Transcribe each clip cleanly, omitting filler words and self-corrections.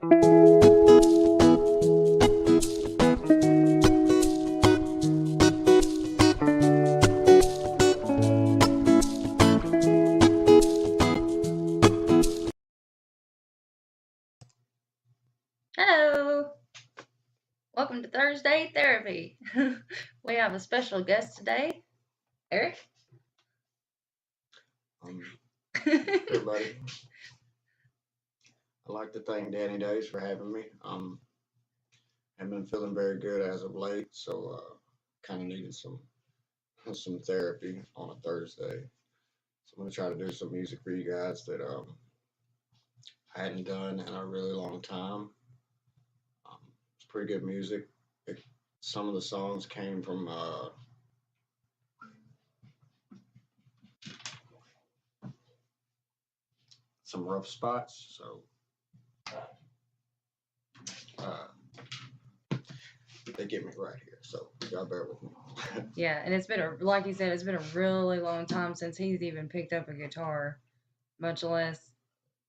Hello, welcome to Thursday Therapy. We have a special guest today, Eric. Everybody, I'd like to thank Danny Days for having me. I've been feeling very good as of late, so kind of needed some therapy on a Thursday. So I'm gonna try to do some music for you guys that I hadn't done in a really long time. It's pretty good music. Some of the songs came from some rough spots, so uh, they get me right here. So y'all bear with me. Yeah, and it's been like you said, it's been a really long time since he's even picked up a guitar, much less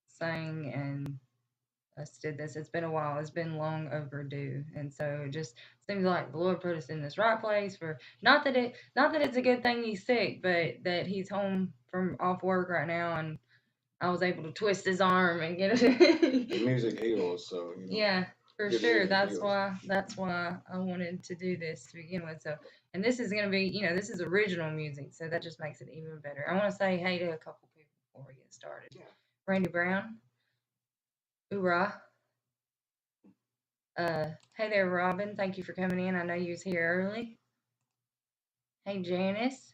sang and us did this. It's been a while. It's been long overdue, and so it just seems like the Lord put us in this right place for not that it's a good thing he's sick, but that he's home from off work right now, and I was able to twist his arm and get The it. music heals, so Yeah, for good sure. music That's heals. why that's why I wanted to do this to begin with. So, and this is gonna be, this is original music, so that just makes it even better. I want to say hey to a couple people before we get started. Yeah. Randy Brown, hoorah. Hey there, Robin. Thank you for coming in. I know you was here early. Hey, Janice.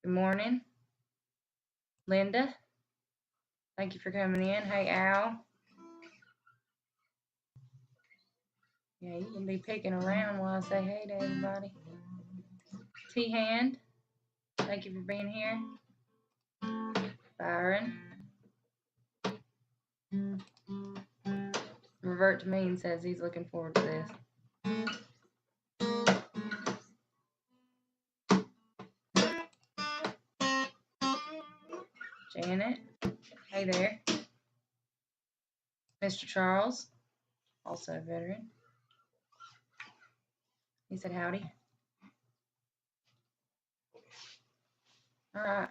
Good morning. Linda. Thank you for coming in. Hey, Al. Yeah, you can be picking around while I say hey to everybody. T Hand. Thank you for being here. Byron. Revert to me and says he's looking forward to this. Janet. Hey there. Mr. Charles. Also a veteran. He said howdy. All right.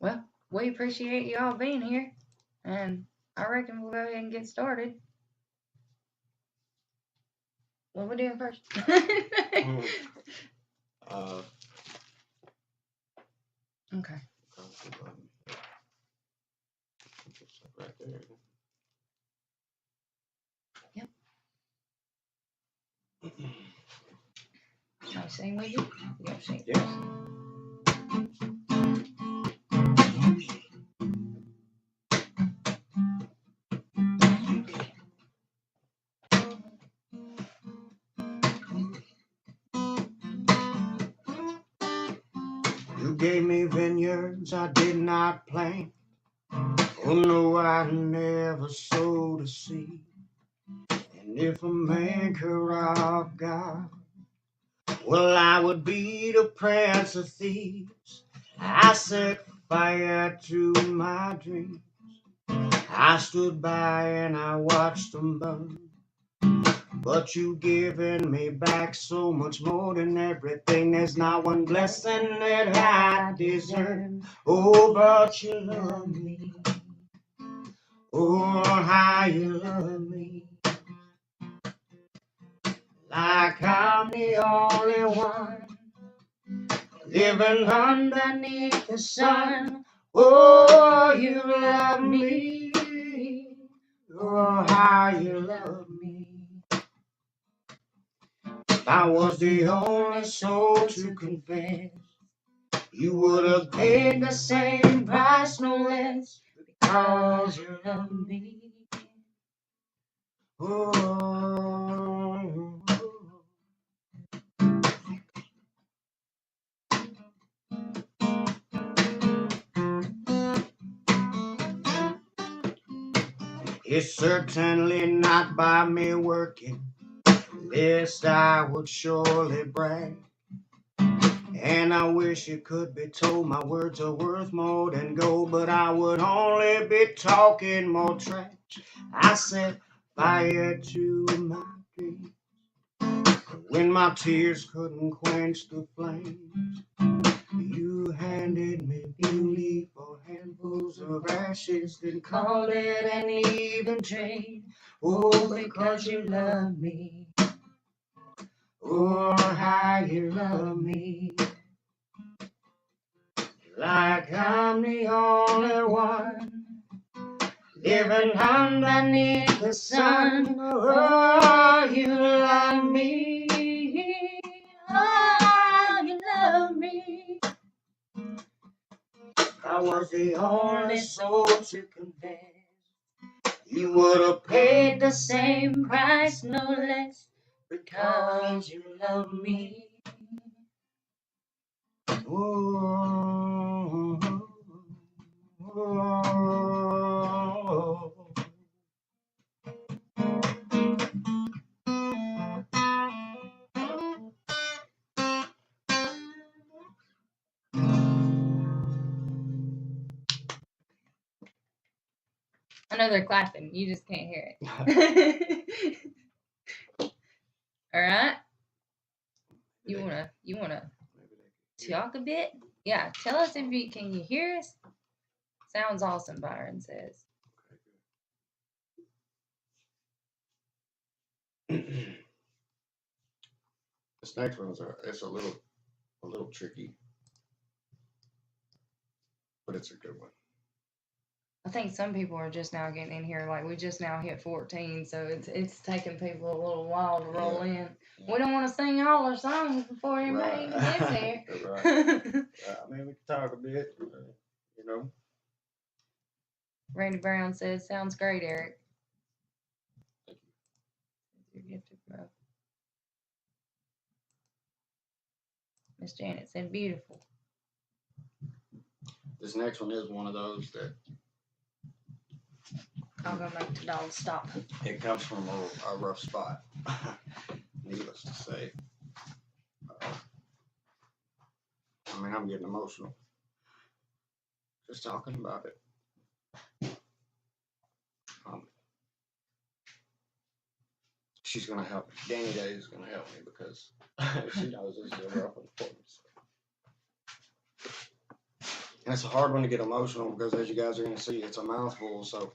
Well, we appreciate you all being here. And I reckon we'll go ahead and get started. What we doing first? Uh, Okay. Right there. Yep. Can I sing with you? You gotta sing. Yes. You gave me vineyards I did not plant. Oh no, I never sowed a seed. And if a man could rob God, well, I would be the prince of thieves. I set fire to my dreams. I stood by and I watched them burn. But you've given me back so much more than everything. There's not one blessing that I deserve. Oh, but you love me. Oh, how you love me. Like I'm the only one living underneath the sun. Oh, you love me. Oh, how you love me. If I was the only soul to confess, you would have paid the same price, no less, because you love me. Oh, it's certainly not by me working, lest I would surely brag. And I wish it could be told my words are worth more than gold, but I would only be talking more trash. I set fire to my dreams when my tears couldn't quench the flames. You handed me beauty for handfuls of ashes, then called it an even trade. Oh, because you love me. Oh, how you love me. Like I'm the only one living underneath the sun. Oh, you love me. Oh, you love me. I was the only soul to confess. You would have paid the same price, no less, because you love me. Oh, oh, I know they're clapping. You just can't hear it. All right. You wanna talk a bit? Yeah. Tell us if you can you hear us? Sounds awesome, Byron says. This next one's it's a little tricky, but it's a good one. I think some people are just now getting in here. Like we just now hit 14, so it's taking people a little while to roll in. We don't want to sing all our songs before anybody even gets here. Right. I mean, we can talk a bit, you know. Randy Brown says, "Sounds great, Eric." Miss Janet said, "Beautiful." This next one is one of those that I'm gonna make the dog stop. It comes from a rough spot, needless to say. I mean, I'm getting emotional just talking about it. She's gonna help me. Danny Day is gonna help me because she knows this is a rough one for me. And it's a hard one to get emotional because, as you guys are gonna see, it's a mouthful. So.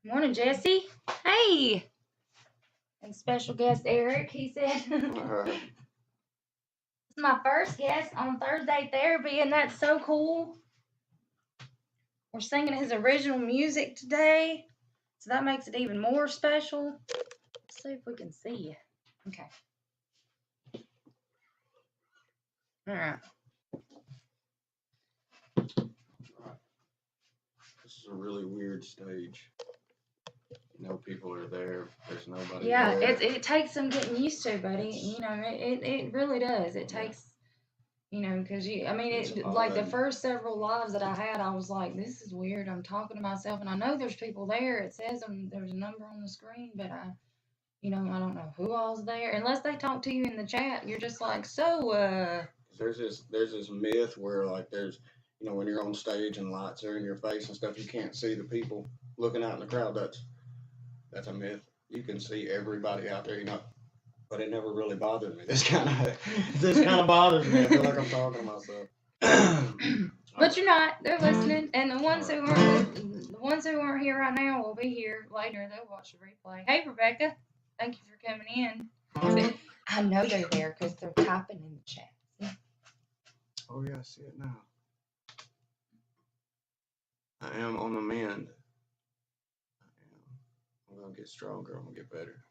Morning, Jesse. Hey. And special guest Eric, he said. It's my first guest on Thursday Therapy, and that's so cool. We're singing his original music today, so that makes it even more special. Let's see if we can see you. Okay. All right. This is a really weird stage. You know, people are there. There's nobody. Yeah, there. it takes some getting used to, buddy. You know, it really does. It takes, you know, because like the first several lives that I had, I was like, this is weird. I'm talking to myself, and I know there's people there. It says there's a number on the screen, but I don't know who all's there unless they talk to you in the chat. You're just like, so. There's this myth where like there's, you know, when you're on stage and lights are in your face and stuff, you can't see the people looking out in the crowd. That's a myth. You can see everybody out there, you know. But it never really bothered me. This kind of bothers me. I feel like I'm talking to myself. But you're not. They're listening, and the ones who aren't here right now will be here later. They'll watch the replay. Hey, Rebecca, thank you for coming in. I know they're there because they're typing in the chat. Oh yeah, I see it now. I am on the mend. I'm gonna get stronger. I'm gonna get better.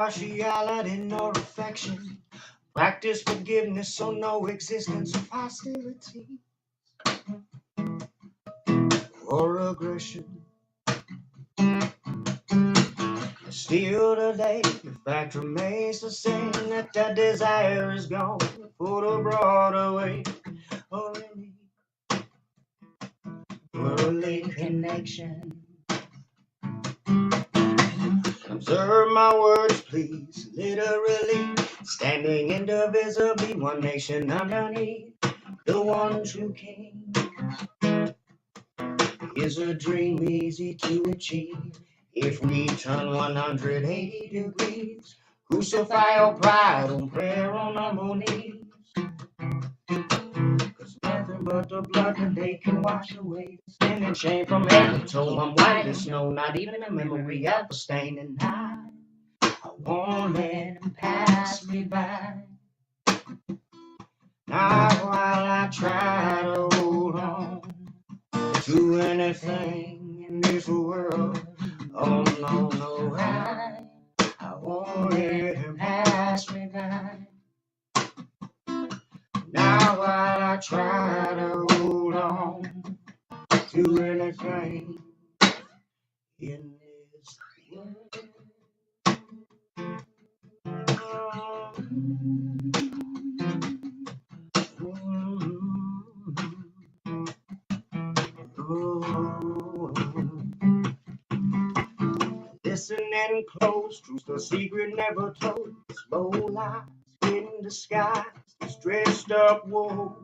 partiality nor affection. Practice forgiveness, so no existence of hostility or aggression. Still today, the fact remains the same that that desire is gone for the broader way or any worldly connection. Observe my words, please, literally, standing indivisibly, one nation underneath the one true king. Is a dream easy to achieve if we turn 180 degrees? Crucify your pride on prayer on humble knees. 'Cause nothing but the blood today can wash away the sin and shame from head to toe. I'm white as snow, not even a memory of a stain. And I won't let him pass me by. Not while I try to hold on to anything in this world. Oh no, no, I won't let him pass me by. Now while I try to hold on to anything in this world. Listen and close, truth's the secret never told. Slow lies in disguise, it's dressed up wolves,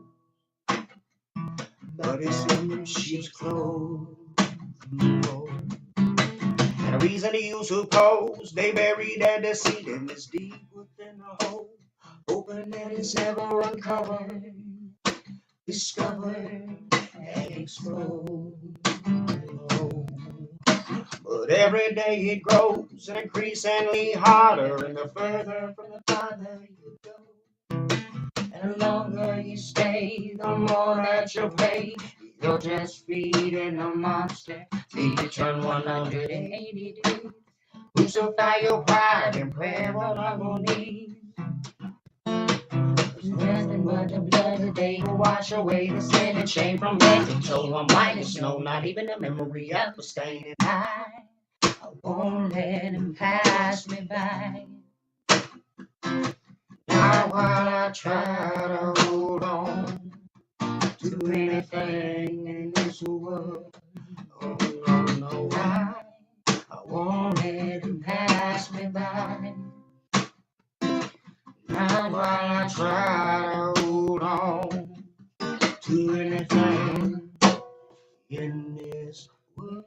but it's in sheep's clothes. And a reason to use who pose, they bury their deceit in this deep within a hole, hoping that it's never uncovered, discovered, and explode. But every day it grows and increasingly harder, and the further from the farther you go, and the longer you stay, the more that you pay. You're just feeding a monster till you turn 180 degrees. Crucify your pride in prayer on humble knees. There's nothing but the blood today to wash away the sin and shame from head to toe. I'm white as snow, not even a memory of a stain. And I won't let him pass me by. Now while I try to hold on to anything in this world, oh no, no, I won't let him pass me by. Now while I try to hold on to anything in this world.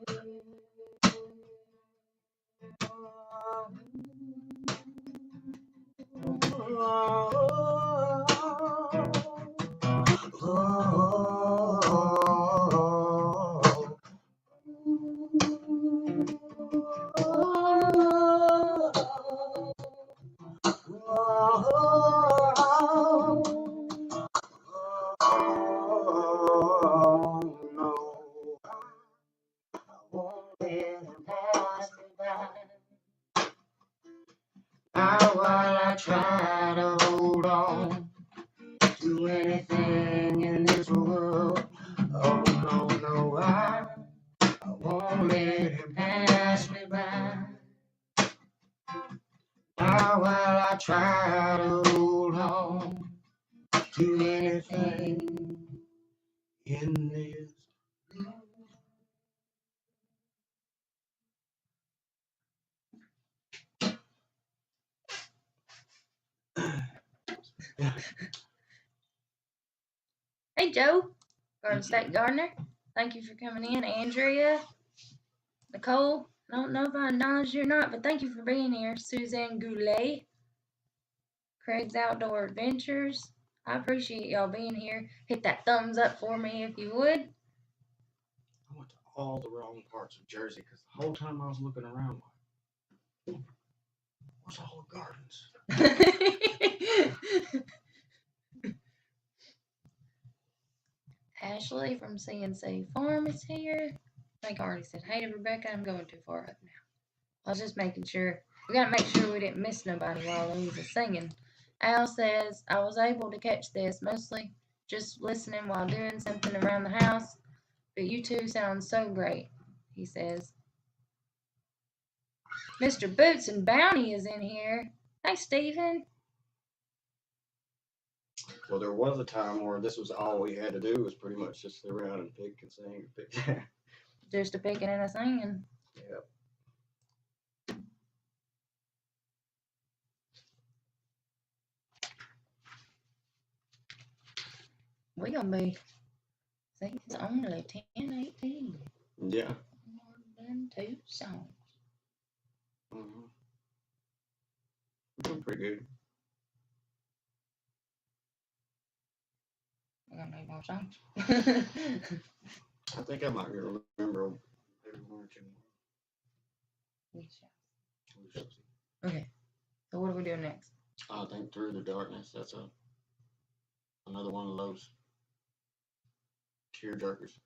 Now while I try to hold on to anything in this world, oh no, no, I won't let him pass me by. Now while I try to hold on to anything in this world. Hey, Joe, Garden State Gardener. Thank you for coming in. Andrea, Nicole, I don't know if I acknowledged you or not, but thank you for being here. Suzanne Goulet, Craig's Outdoor Adventures. I appreciate y'all being here. Hit that thumbs up for me if you would. I went to all the wrong parts of Jersey because the whole time I was looking around, like, where's all the gardens? Ashley from CNC Farm is here. I think I already said, hey to Rebecca, I'm going too far up now. I was just making sure We gotta make sure we didn't miss nobody while Louise is singing. Al says, I was able to catch this, mostly just listening while doing something around the house, but you two sound so great, he says. Mr. Boots and Bounty is in here. Hey, Stephen. Well, there was a time where this was all we had to do was pretty much just sit around and pick and sing and pick. Just a picking and a singing. Yep. We gonna be. See, it's only 10:18. Yeah. More than 2 songs. Mm-hmm. Doing pretty good. We're gonna need more songs. I think I might remember maybe one or two more. We shall. We shall see. Okay. So what are we doing next? I think Through the Darkness. That's another one of those tear jerkers.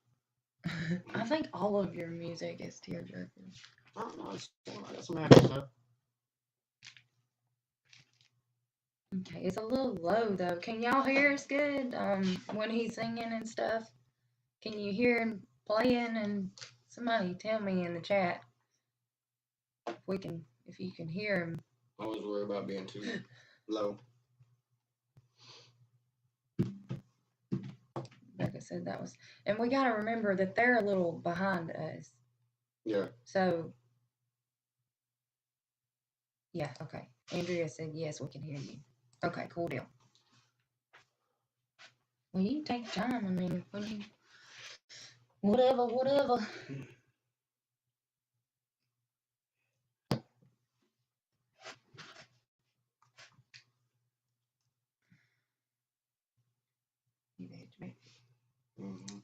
I think all of your music is tearjerkers. I don't know. I got some happy stuff. Okay, it's a little low though. Can y'all hear us good? When he's singing and stuff. Can you hear him playing? And somebody tell me in the chat if you can hear him. I always worry about being too low. Like I said, that was, and we gotta remember that they're a little behind us. Yeah. So, yeah, okay. Andrea said yes, we can hear you. Okay, cool deal. Well, you can take time. I mean, when you, whatever. Mm-hmm.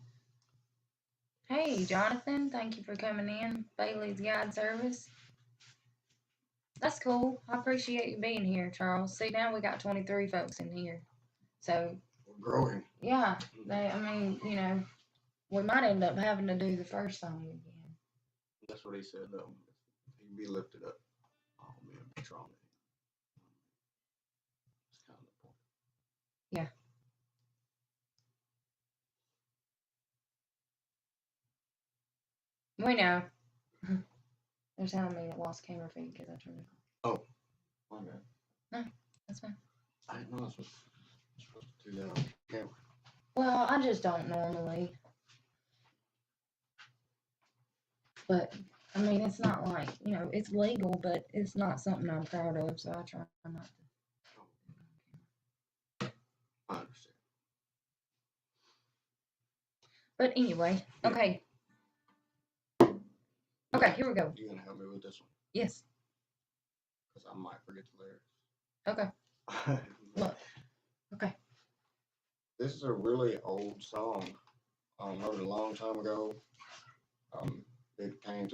Hey, Jonathan, thank you for coming in. Bailey's Guide Service. That's cool. I appreciate you being here, Charles. See, now we got 23 folks in here. So, We're growing. yeah, we might end up having to do the first song again. That's what he said, though. He'd be lifted up. Oh, man, Patron. That's kind of the point. Yeah. We know. They're telling me it lost camera feed because I turned it off. Oh, my bad. No, that's fine. I didn't know I was supposed to do that on camera. Well, I just don't normally. But, I mean, it's not like, it's legal, but it's not something I'm proud of, so I try not to. I understand. But anyway, Yeah. Okay. Okay, here we go. You gonna help me with this one? Yes. Because I might forget the lyrics. Okay. Look. Okay. This is a really old song. I wrote it a long time ago. It came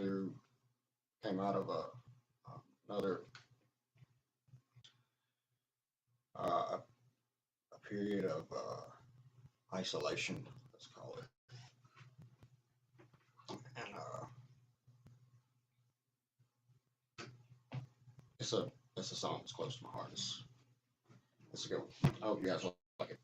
out of another a period of isolation, let's call it. And it's a song that's close to my heart. Let's go. I hope you guys like it.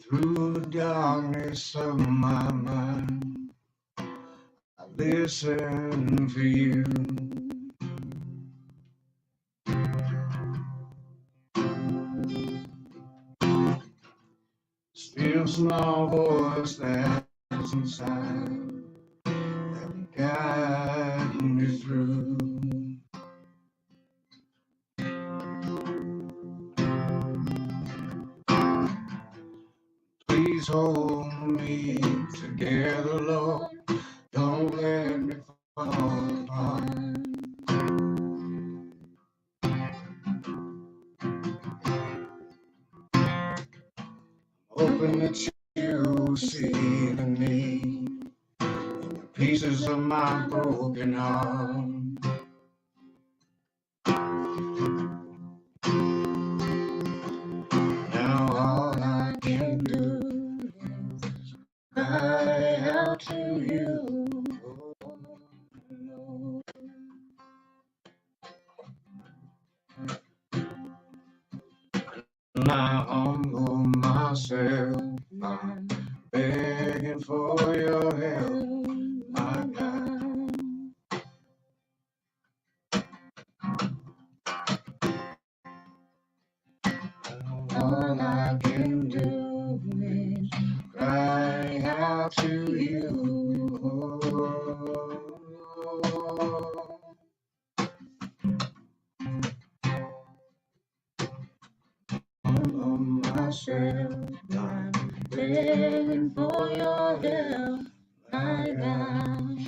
Through the darkness of my mind, I listen for you. Still small voice that's inside that will guide me through. Please hold me together, Lord. Don't let me fall. hoping that you see the need in the pieces of my broken heart. Now all I can do is cry out to you. And I humble myself, I'm begging for your help, my God. All I can do is cry out to you. Humble myself, I'm begging for your help, my God.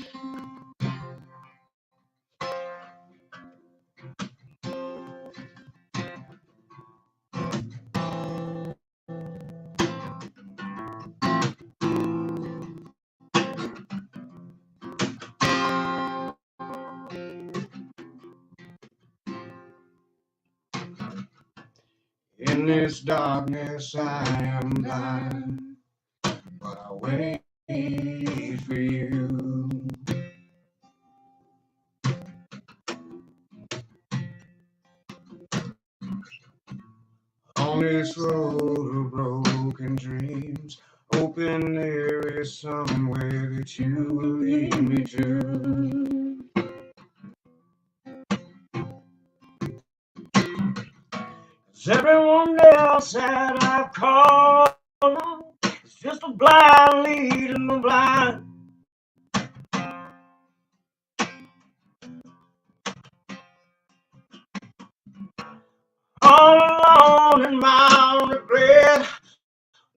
In this darkness I am blind, but I wait for you. On this road of broken dreams, hoping there is somewhere that you will lead me to. 'Cause everyone else that I've called on is just a blind leading the blind. All alone in my regret,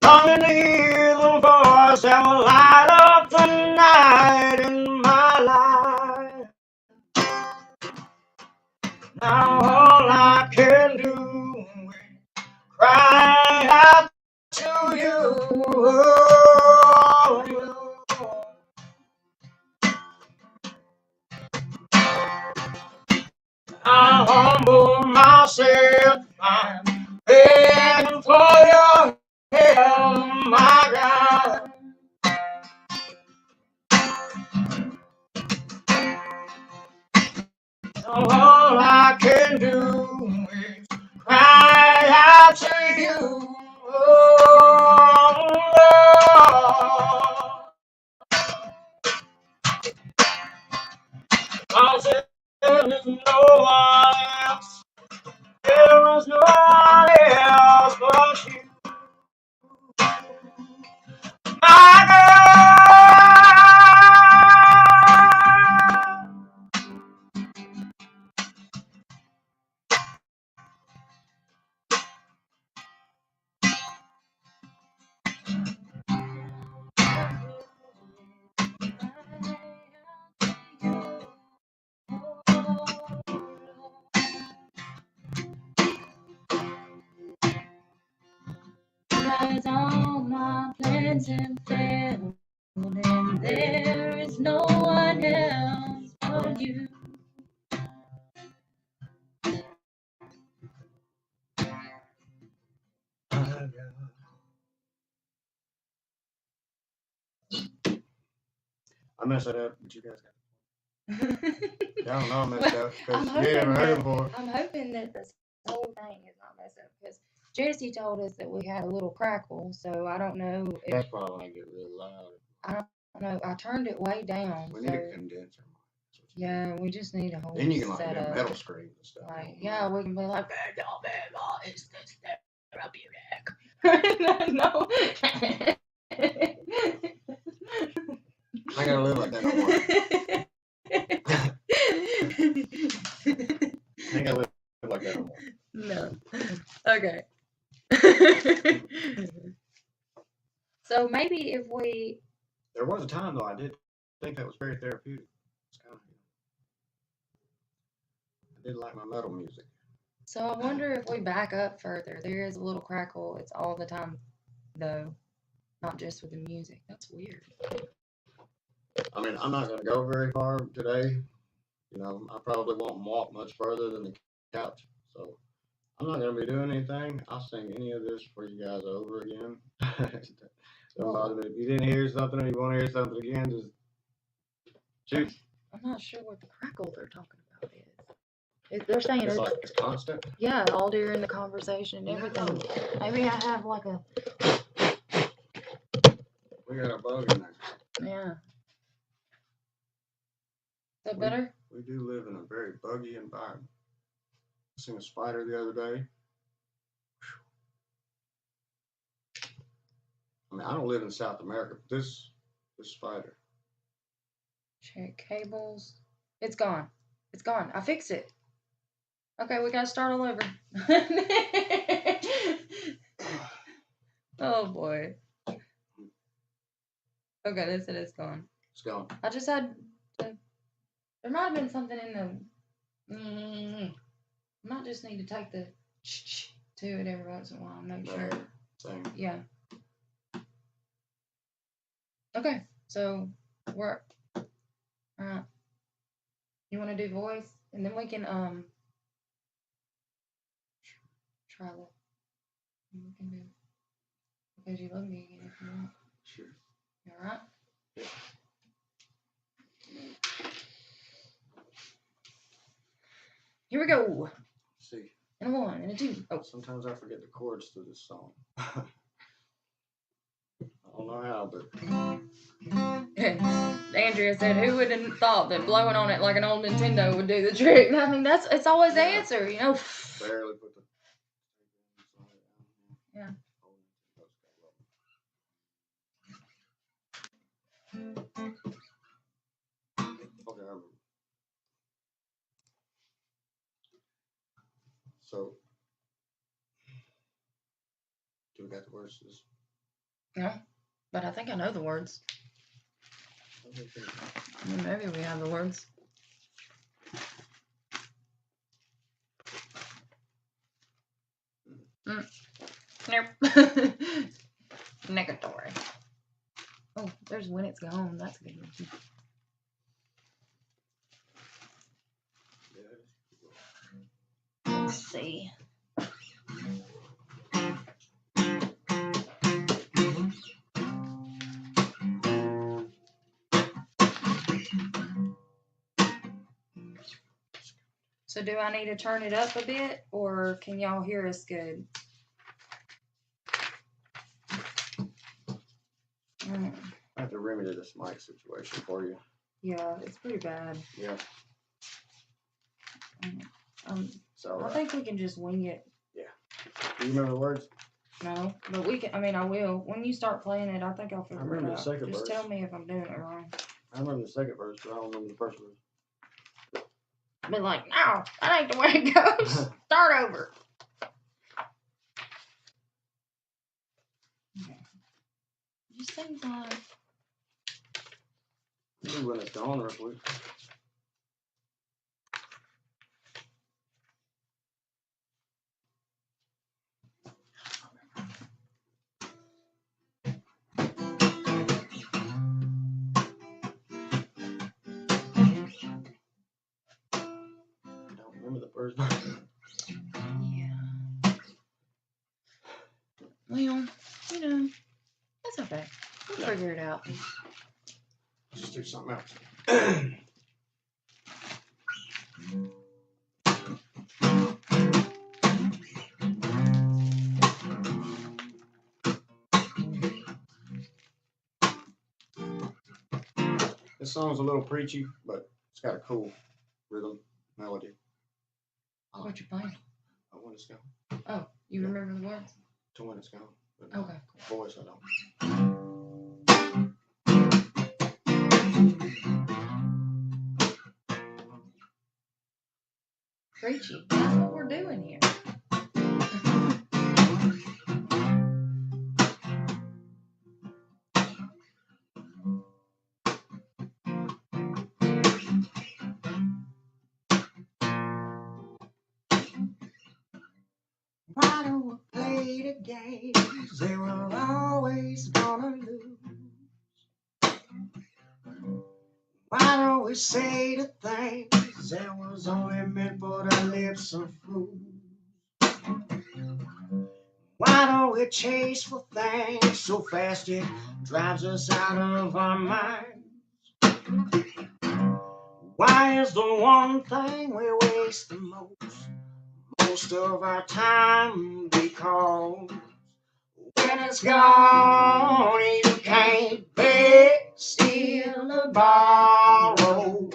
longing to hear the voice that will light up the night in my life. Now all I can do is cry out to you. I humble myself, I'm begging for your help, my God. All I can do is cry out to you. Oh, Lord. 'Cause there is no one else. There is no one else but you. My God. Cause all my plans have failed, and there is no one else but you. I messed that up, but you guys got it. I don't know I messed up because you never heard it before. I'm hoping that this whole thing is not messed up because Jesse told us that we had a little crackle, so I don't know if That's probably when I get really loud. I don't know. I turned it way down. We need a condenser. Yeah, we just need a whole Then you can like setup. have metal screens and stuff. Like, yeah, we can be like, is this therapeutic? No. I gotta live like that no more. I gotta live like that no more. No. Okay. So maybe if we. There was a time though I did think that was very therapeutic. It's kind of, I did like my metal music. So I wonder if we back up further. There is a little crackle. It's all the time, though. not just with the music. That's weird. I mean, I'm not gonna go very far today. You know, I probably won't walk much further than the couch. So I'm not gonna be doing anything. I'll sing any of this for you guys over again. Don't bother me. If you didn't hear something or you want to hear something again, just shoot. I'm not sure what the crackle they're talking about is. They're saying It's like it's constant. yeah, all during the conversation and everything. No. Maybe I have like a We got a bug in there. yeah. Is that better? We do live in a very buggy environment. I seen a spider the other day. I mean, I don't live in South America, but this spider. Check cables. It's gone. It's gone. I fixed it. Okay, we gotta start all over. Oh boy. Okay, they said it's gone. It's gone. I just had to, there might have been something in the might just need to take the to it every once in a while and make sure. Same. Yeah. Okay, so we're alright. You wanna do voice? And then we can try that. We can do because you love me again if you want. Sure. You alright? Yeah. Here we go. Let's see. And a 1 and a 2. Oh. Sometimes I forget the chords to this song. I don't know how, but Andrea said, "Who would have thought that blowing on it like an old Nintendo would do the trick?" I mean, it's always the answer, you know. Barely put the. Yeah. Okay, I remember. So, do we got the words to this? No, but I think I know the words. Maybe we have the words. Nope. Negatory. Oh, there's when it's gone. That's a good one. Let's see. So do I need to turn it up a bit, or can y'all hear us good? I have to remedy this mic situation for you. Yeah, it's pretty bad. Yeah. So I think we can just wing it. Yeah. Do you remember the words? No, but we can. I mean, I will. When you start playing it, I think I'll figure it out. I remember the second verse. Just tell me if I'm doing it wrong. I remember the second verse, but I don't remember the first verse. Be like, no, that ain't the way it goes. Start over. Okay. It just seems like. Maybe when it's gone real quick. Remember the first verse? Yeah. Well, you know, that's okay. We'll figure it out. Just do something else. This song's a little preachy, but it's got a cool rhythm, melody. What you playing? When it's gone. Oh, you remember the words? To when it's gone. But okay. Cool. Voice, I don't. Preachy. That's what we're doing here. Why don't we play the games they were always gonna lose. Why don't we say the things that was only meant for the lips of fools? Why don't we chase for things so fast it drives us out of our minds? Why is the one thing we waste the most of our time? Because when it's gone, you can't beg, steal, or borrow.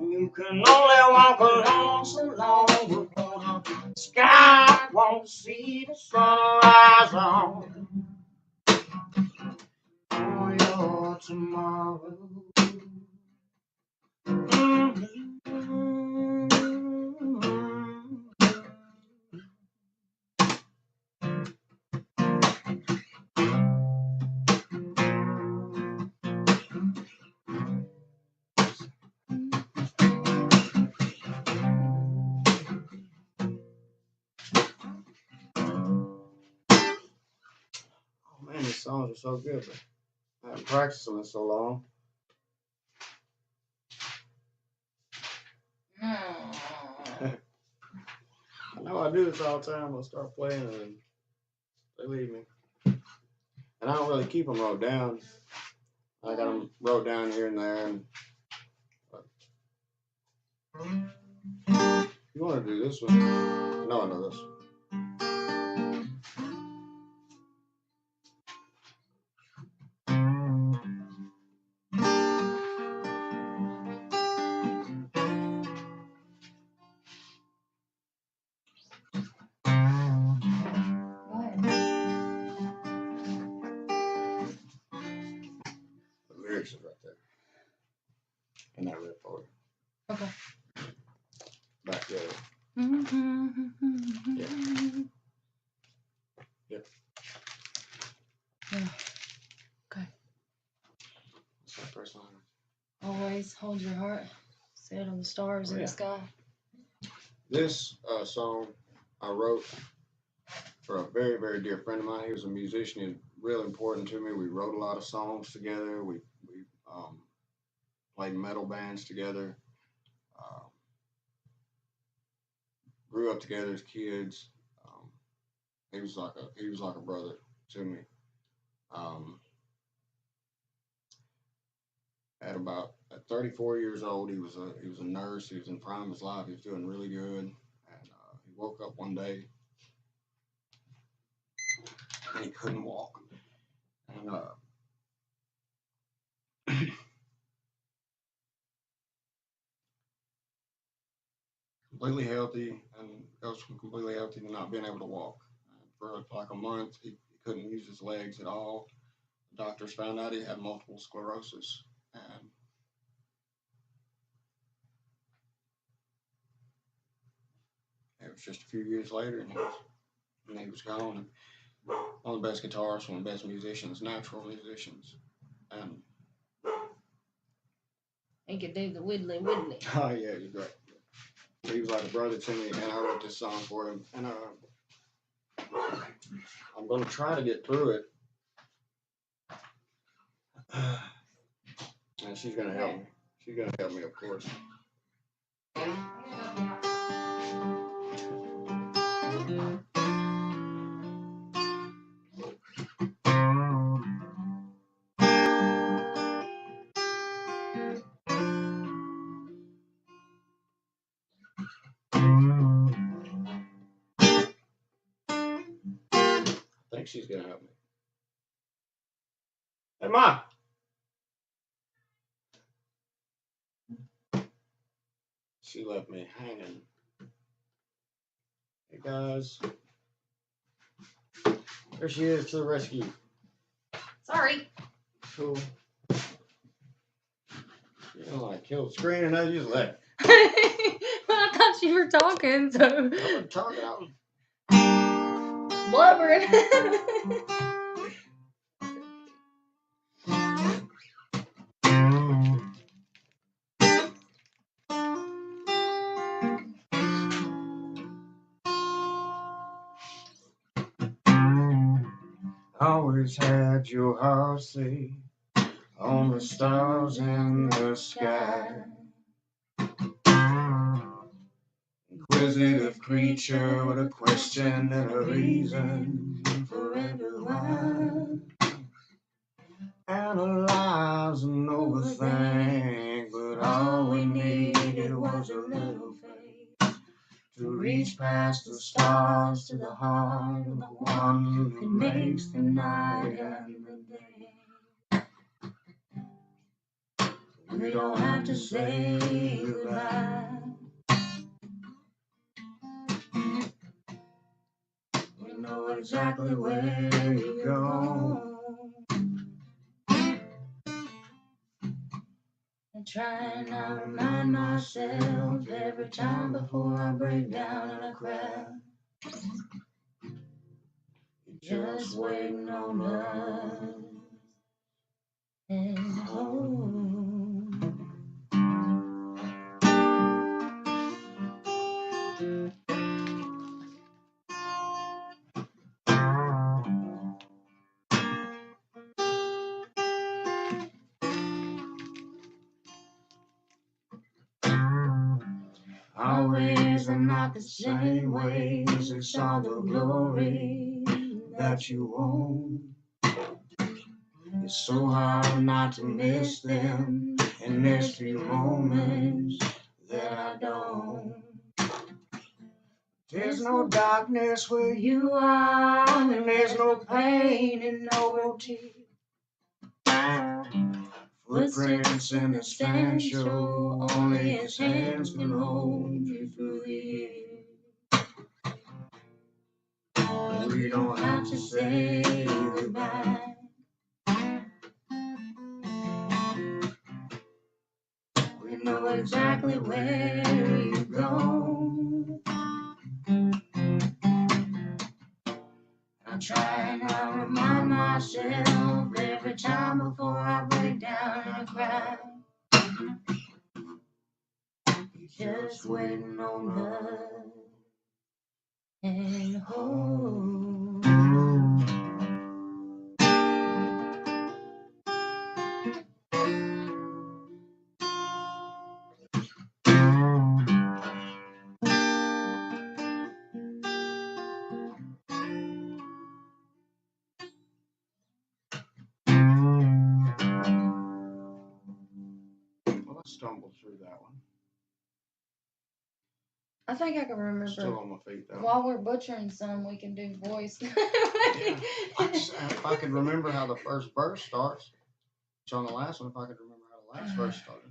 You can only walk alone so long before the sky won't see the sunrise on your tomorrow. Oh man, these songs are so good, but I haven't practiced them in so long. I know I do this all the time. I'll start playing and they leave me. And I don't really keep them wrote down. I got them wrote down here and there. You want to do this one? No, I know this one. The lyrics is right there. In that red folder. Okay. Back there. Yeah. Yep. Yeah. Okay. What's that first line? Always hold your heart set on the stars in the sky. This song I wrote for a very, very dear friend of mine. He was a musician. He was real important to me. We wrote a lot of songs together. We played metal bands together. Grew up together as kids. He was like a brother to me. At 34 years old, he was a nurse. He was in prime of his life. He was doing really good, and he woke up one day and he couldn't walk. And completely healthy, and goes from completely healthy to not being able to walk. For like a month, he couldn't use his legs at all. The doctors found out he had multiple sclerosis, and it was just a few years later, and he was gone. And one of the best guitarists, one of the best musicians, natural musicians, and He could do the widdly widdly. oh yeah, you're great. He was like a brother to me, and I wrote this song for him, and I'm gonna try to get through it, and she's gonna help me. She's gonna help me, of course. I think she's gonna help me. Hey, Ma. She left me hanging. Hey guys, there she is to the rescue. Sorry. Cool. You know, like kill the screen and I just left. Well, I thought you were talking, so. I wasn't talking. I was blubbering. Always had your heart set on the stars in the sky. Inquisitive creature with a question and a reason for everyone. Analyze and overthink, but all we needed was a little faith to reach past the stars to the heart of the one who makes the night and the day. We don't have to say goodbye. We know exactly where you're going. I try and I remind myself every time before I break down and I cry. You're just waiting on us and home. Our ways are not the same ways. It's all the glory that you own. It's so hard not to miss them, and there's few moments that I don't. There's no darkness where you are, and there's no pain and no tears. Footprints in the sand show only his hands can hold you through the years. We don't have to say goodbye. We know exactly where you go. I try and I remind myself every time before I break down and cry. You're just waiting on us and home. Well, I stumbled through that one. I think I can Still remember. on my feet though. While we're butchering some, we can do voice. Yeah. If I could remember how the first verse starts, which on the last one, if I could remember how the last verse started,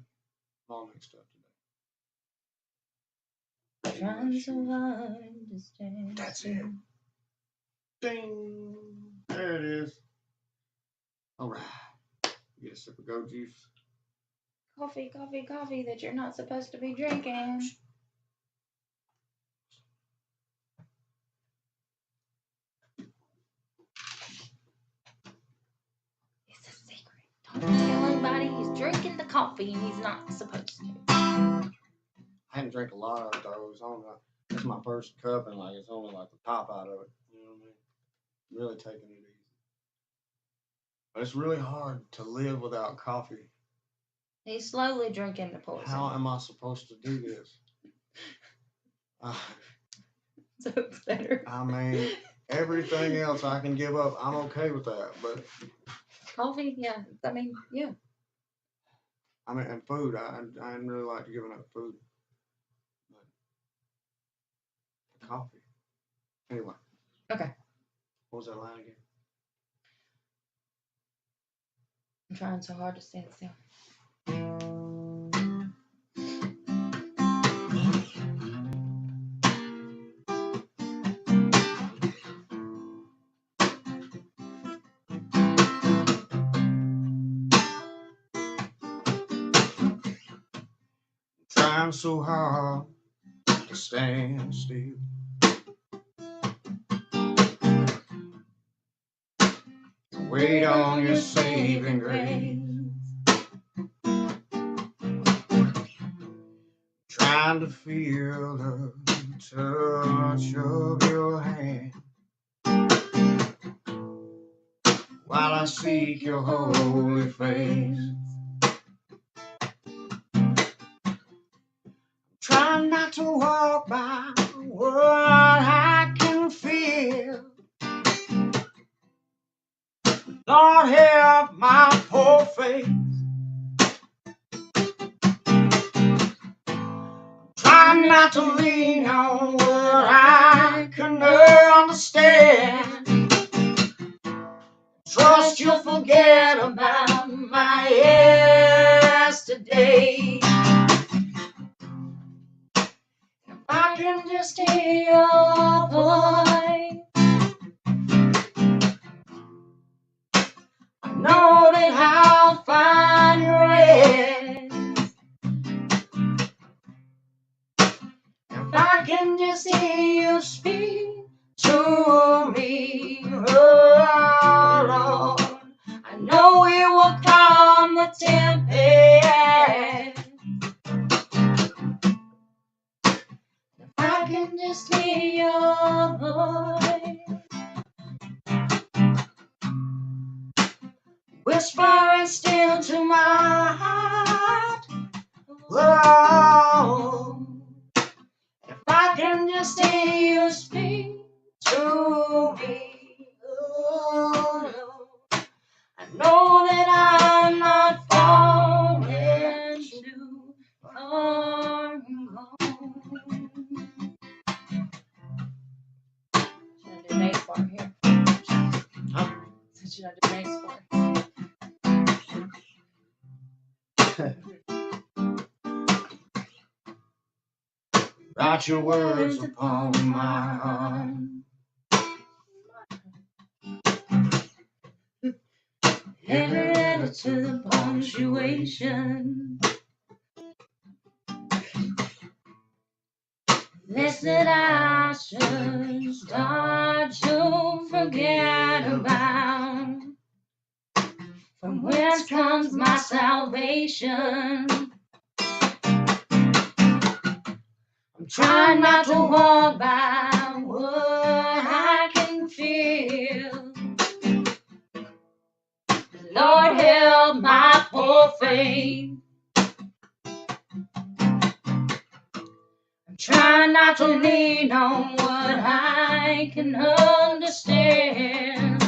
I'm all mixed up today. Trying so hard to stand. That's it. Ding! There it is. All right. Get a sip of goat juice. Coffee, coffee, coffee that you're not supposed to be drinking. It's a secret. Don't tell anybody he's drinking the coffee and he's not supposed to. I hadn't drank a lot of those. This is my first cup, and like it's only like the top out of it. You know what I mean? Really taking it easy. But it's really hard to live without coffee. He's slowly drinking the poison. How am I supposed to do this? So it's better. I mean, everything else I can give up. I'm okay with that, but coffee, yeah. I mean, yeah. I mean, and food. I didn't really like giving up food, but coffee. Anyway. Okay. What was that line again? I'm trying so hard to stand still. Trying so hard to stand still. Wait on your saving grace. Trying to feel the touch of your hand. I seek your holy face. Try not to walk by what I can feel. Lord, help my poor faith. Try not to lean on what I can understand. Trust you'll forget about my yesterday. If I can just hear your voice, I know that I'll find rest. If I can just hear you speak to me, oh Lord, I know it will calm the tempest. If I can just hear your voice, whispering still to my heart. Whoa. If I can just hear you speak to me, oh Lord, I know that I'm not falling too far gone. Should I do an A's bar here? Huh? Should I do an A's bar? Write your words upon my heart. Every letter to the punctuation. Lest that I should start to forget about from whence comes my salvation. I'm trying not to walk by what I can feel. Lord, help my poor faith. I'm trying not to lean on what I can understand.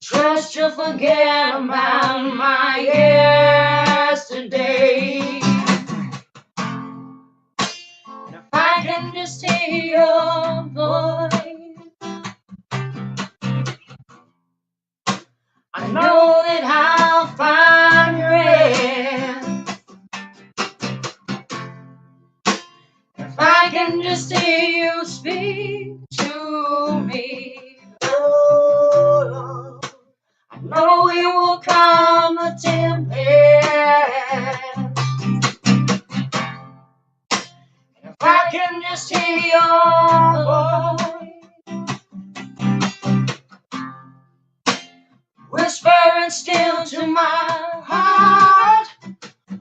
Trust you'll forget about my yesterday. And if I can just hear your voice, I know that I'll find rest. If I can just hear you speak to me, oh Lord, I know it will calm the tempest. And if I can just hear your voice, whispering still to my heart,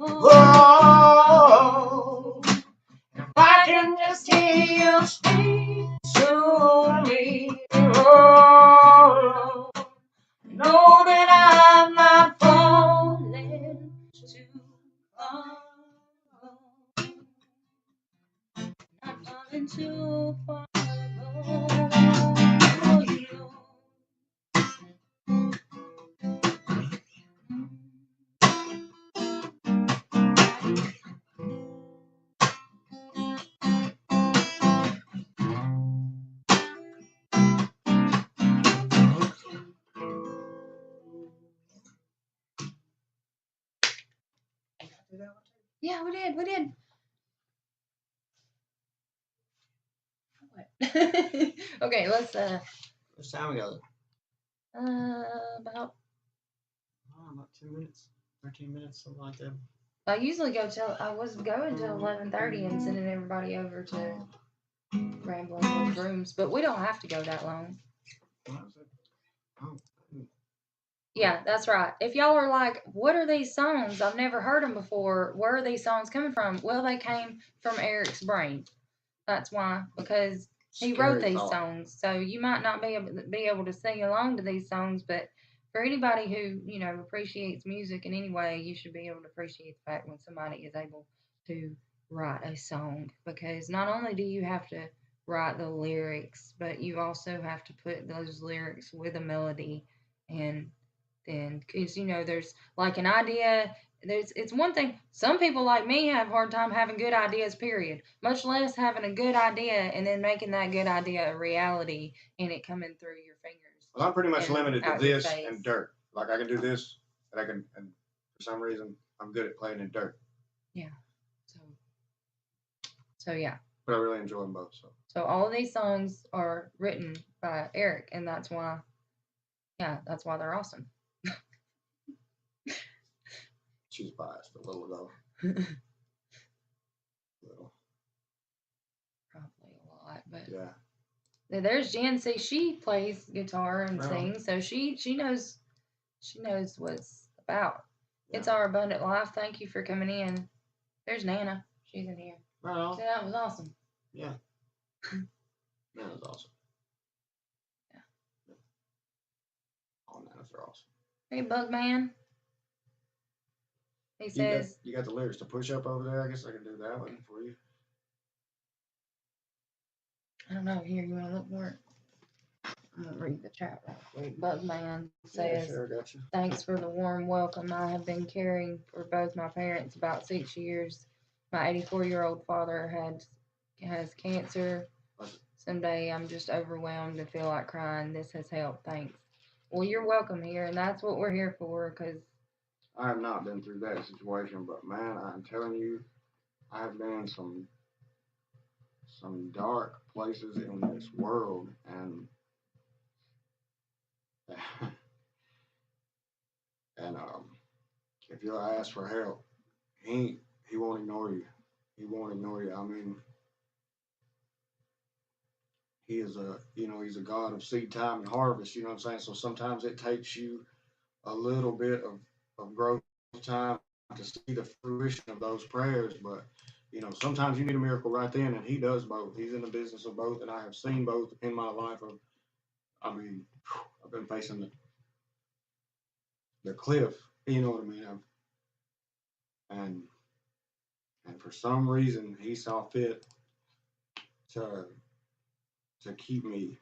oh, if I can just hear you speak to me, oh Lord, know that I'm not falling too far, not falling too far. Yeah, we did. What? Okay, let's What's time we got? about. About 2 minutes, 13 minutes, something like that. I usually go till I was going till 11:30 and sending everybody over to Rambling with Rooms, but we don't have to go that long. Oh. Yeah, that's right. If y'all are like, what are these songs? I've never heard them before. Where are these songs coming from? Well, they came from Eric's brain. That's why, because He wrote Scary these thought. songs, so you might not be able to sing along to these songs, but for anybody who appreciates music in any way, you should be able to appreciate the fact when somebody is able to write a song, because not only do you have to write the lyrics, but you also have to put those lyrics with a melody, and then because there's like an idea. It's one thing. Some people like me have a hard time having good ideas, period. Much less having a good idea and then making that good idea a reality and it coming through your fingers Well, I'm pretty much and limited to out your this face. and dirt. Like I can do this, and for some reason I'm good at playing in dirt. Yeah. So yeah. But I really enjoy them both. So all of these songs are written by Eric, and that's why they're awesome. She's biased a little though. Little. Probably a lot, but yeah. There's Jancy. She plays guitar and Right sings, so she knows what's about. Yeah. It's Our Abundant Life. Thank you for coming in. There's Nana. She's in here. Right. So that was awesome. Yeah. That was awesome. Yeah. All Nanas are awesome. Hey, Bugman. He says you got the lyrics to Push Up over there. I guess I can do that one for you. I don't know. Here, you want to look for it? I'm going to read the chat right quick. Bugman says, sure, got you. Thanks for the warm welcome. I have been caring for both my parents about 6 years. My 84-year-old father has cancer. Someday I'm just overwhelmed and feel like crying. This has helped. Thanks. Well, you're welcome here, and that's what we're here for, because I have not been through that situation, but man, I'm telling you, I have been in some dark places in this world, and if you ask for help, he won't ignore you. He won't ignore you. I mean, he is he's a God of seed time and harvest. You know what I'm saying? So sometimes it takes you a little bit of growth time to see the fruition of those prayers, but sometimes you need a miracle right then, and he does both. He's in the business of both, and I have seen both in my life. I've been facing the cliff, you know what I mean? And for some reason, he saw fit to keep me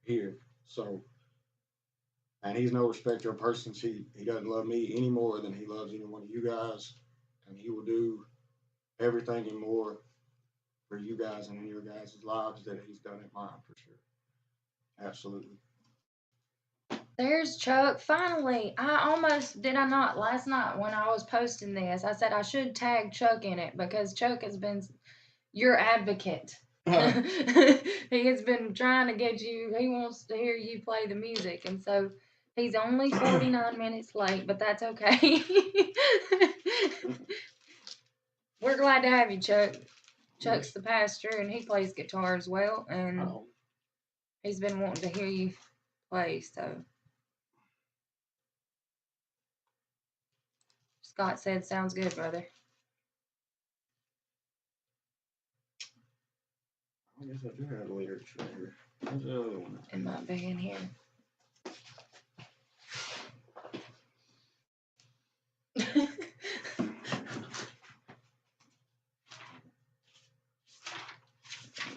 here. So, and he's no respecter of persons. He doesn't love me any more than he loves any one of you guys, and he will do everything and more for you guys and in your guys' lives that he's done in mine, for sure. Absolutely. There's Chuck. Finally, did I not last night when I was posting this? I said I should tag Chuck in it because Chuck has been your advocate. He has been trying to get you. He wants to hear you play the music, and so he's only 49 minutes late, but that's okay. We're glad to have you, Chuck. Chuck's the pastor, and he plays guitar as well, and he's been wanting to hear you play, so. Scott said, sounds good, brother. I guess I do have the lyrics right here. Where's the other one? It might be in here.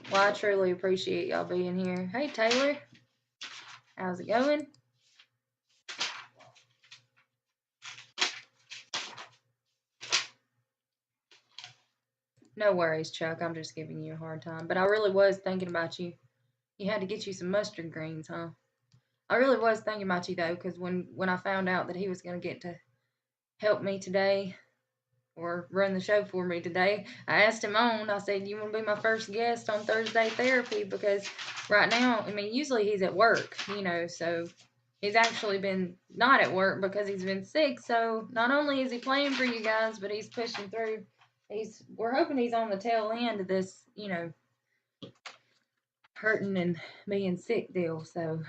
Well, I truly appreciate y'all being here. Hey, Taylor. How's it going? No worries, Chuck. I'm just giving you a hard time. But I really was thinking about you. You had to get you some mustard greens, huh? I really was thinking about you, though, because when I found out that he was going to get to help me today or run the show for me today, I asked him on. I said, you want to be my first guest on Thursday Therapy? Because right now, I mean, usually he's at work, so he's actually been not at work because he's been sick. So not only is he playing for you guys, but he's pushing through. We're hoping he's on the tail end of this, hurting and being sick deal. So,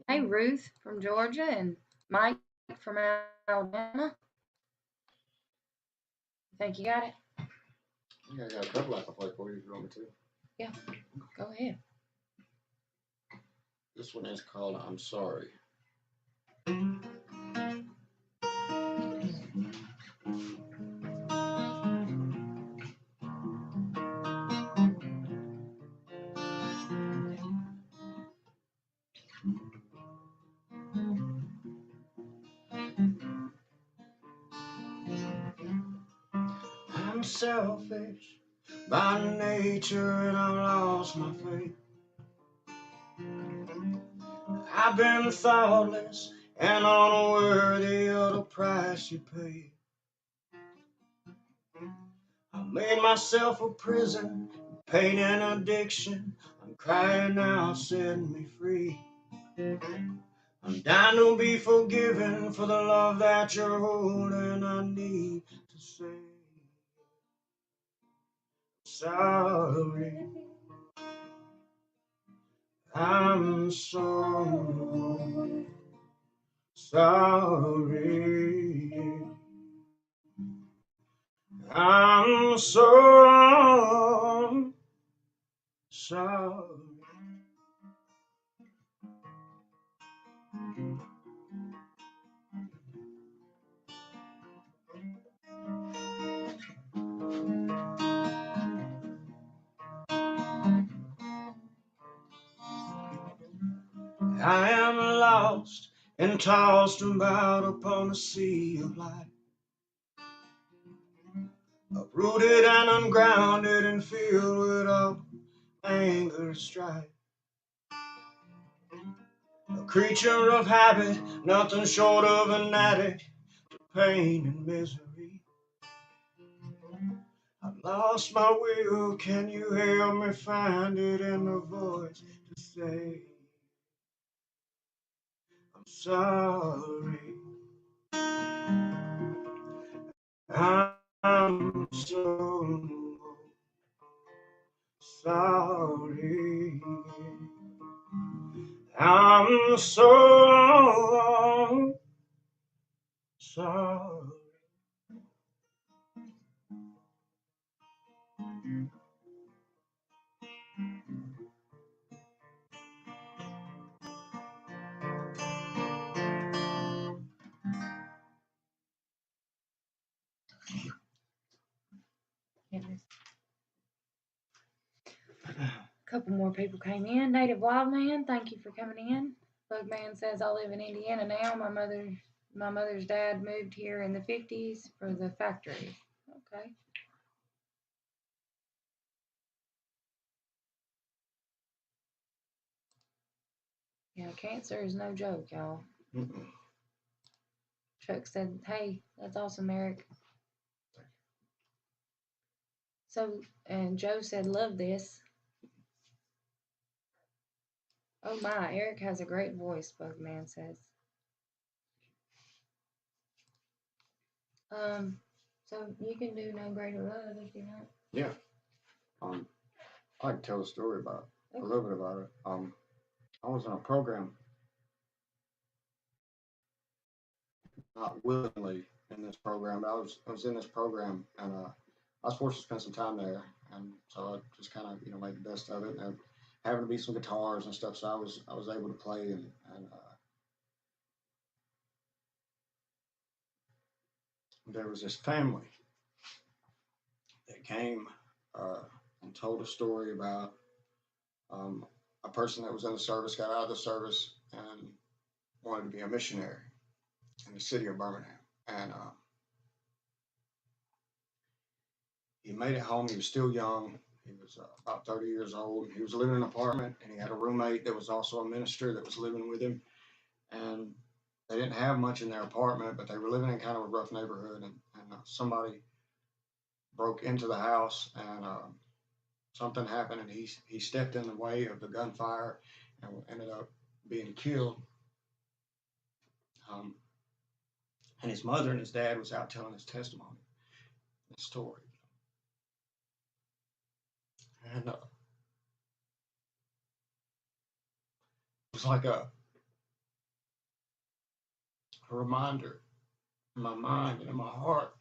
hey, Ruth from Georgia and Mike from Alabama. Think you got it? I think I got a couple I can play for you if you want me to. Go ahead. This one is called I'm Sorry. I'm selfish by nature and I've lost my faith. I've been thoughtless and unworthy of the price you paid. I made myself a prison, pain and addiction. I'm crying out, set me free. I'm dying to be forgiven for the love that you're holding. I need to say sorry. I'm so sorry. I'm so sorry. I am lost and tossed about upon the sea of life, uprooted and ungrounded and filled with all anger and strife. A creature of habit, nothing short of an addict to pain and misery. I've lost my will, can you help me find it in the voice to say I'm sorry. I'm so sorry. I'm so sorry. A couple more people came in. Native Wildman, thank you for coming in. Bugman says, I live in Indiana now. My mother's dad moved here in the 50s for the factory. Okay. Yeah, cancer is no joke, y'all. Chuck said, hey, that's awesome, Eric. So, and Joe said, love this. Oh my, Eric has a great voice, Bugman says. So you can do No Greater Love if you want. Yeah. I can tell a story about a little bit about it. I was in a program, not willingly in this program, but I was in this program, and I was forced to spend some time there, and so I just kind of made the best of it, and having to be some guitars and stuff, so I was able to play, and there was this family that came and told a story about a person that was in the service, got out of the service, and wanted to be a missionary in the city of Birmingham. And he made it home. He was still young. He was about 30 years old. He was living in an apartment, and he had a roommate that was also a minister that was living with him. And they didn't have much in their apartment, but they were living in kind of a rough neighborhood. And somebody broke into the house, and something happened, and he stepped in the way of the gunfire and ended up being killed. And his mother and his dad was out telling his testimony, his story. And it was like a reminder in my mind and in my heart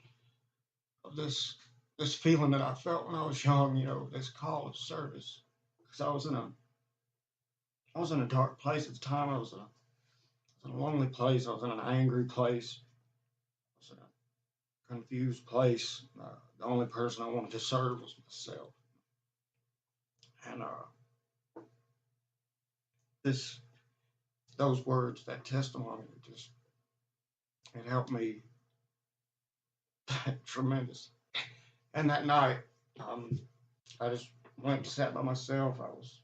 of this this feeling that I felt when I was young, this call of service. Because I was in a dark place at the time. I was in a lonely place. I was in an angry place. I was in a confused place. The only person I wanted to serve was myself. And those words, that testimony, it helped me tremendous. And that night, I just went and sat by myself. I was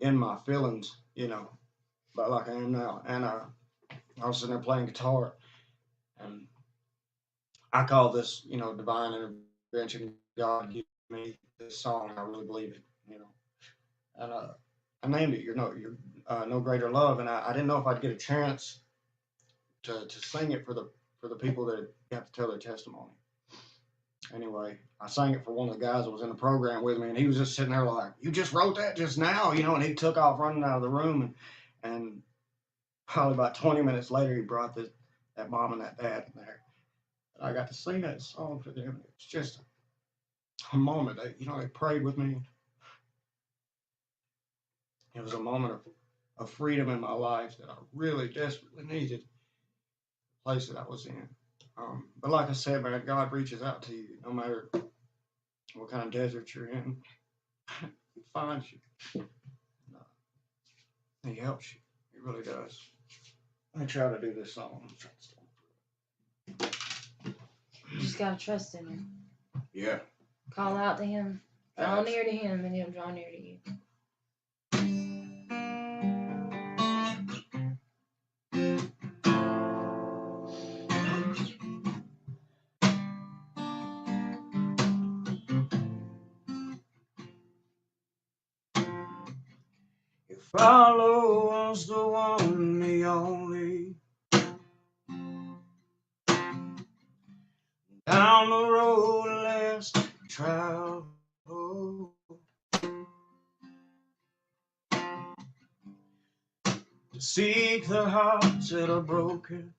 in my feelings, but like I am now. And I was sitting there playing guitar, and I call this, divine intervention. God gave me this song. I really believe it. And I named it. You're no greater love. And I didn't know if I'd get a chance to sing it for the people that have to tell their testimony. Anyway, I sang it for one of the guys that was in the program with me, and he was just sitting there like, "You just wrote that just now," and he took off running out of the room, and probably about 20 minutes later, he brought that mom and that dad in there. And I got to sing that song for them. It's just a moment. They prayed with me. It was a moment of freedom in my life that I really desperately needed, the place that I was in. But like I said, man, God reaches out to you no matter what kind of desert you're in. He finds you. He helps you. He really does. Let me try to do this song. You just gotta trust in him. Yeah. Call out to him. Draw near to him, and he'll draw near to you. If our Lord was the one, the only, down the road less travel, to seek the hearts that are broken,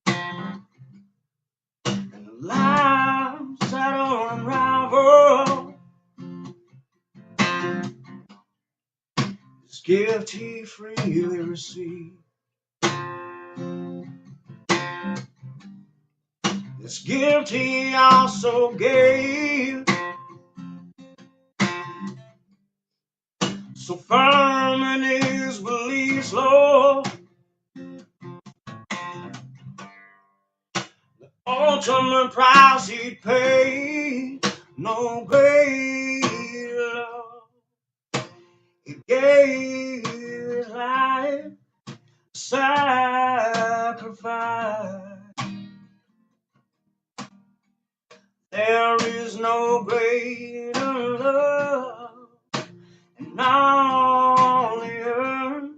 and the lives that are unraveled. This gift he freely received. This gift he also gave. So firm in his beliefs, Lord, the ultimate price he'd pay. No greater love. He gave his life, sacrifice. There is no greater love, and not on the earth,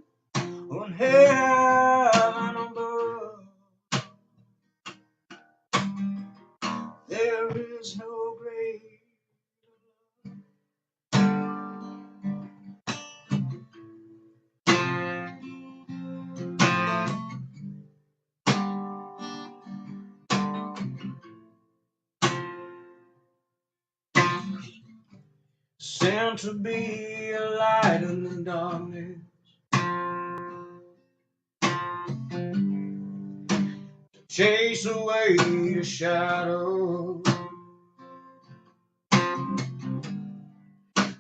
on heaven above. There is no greater sent to be a light in the darkness, to chase away the shadow.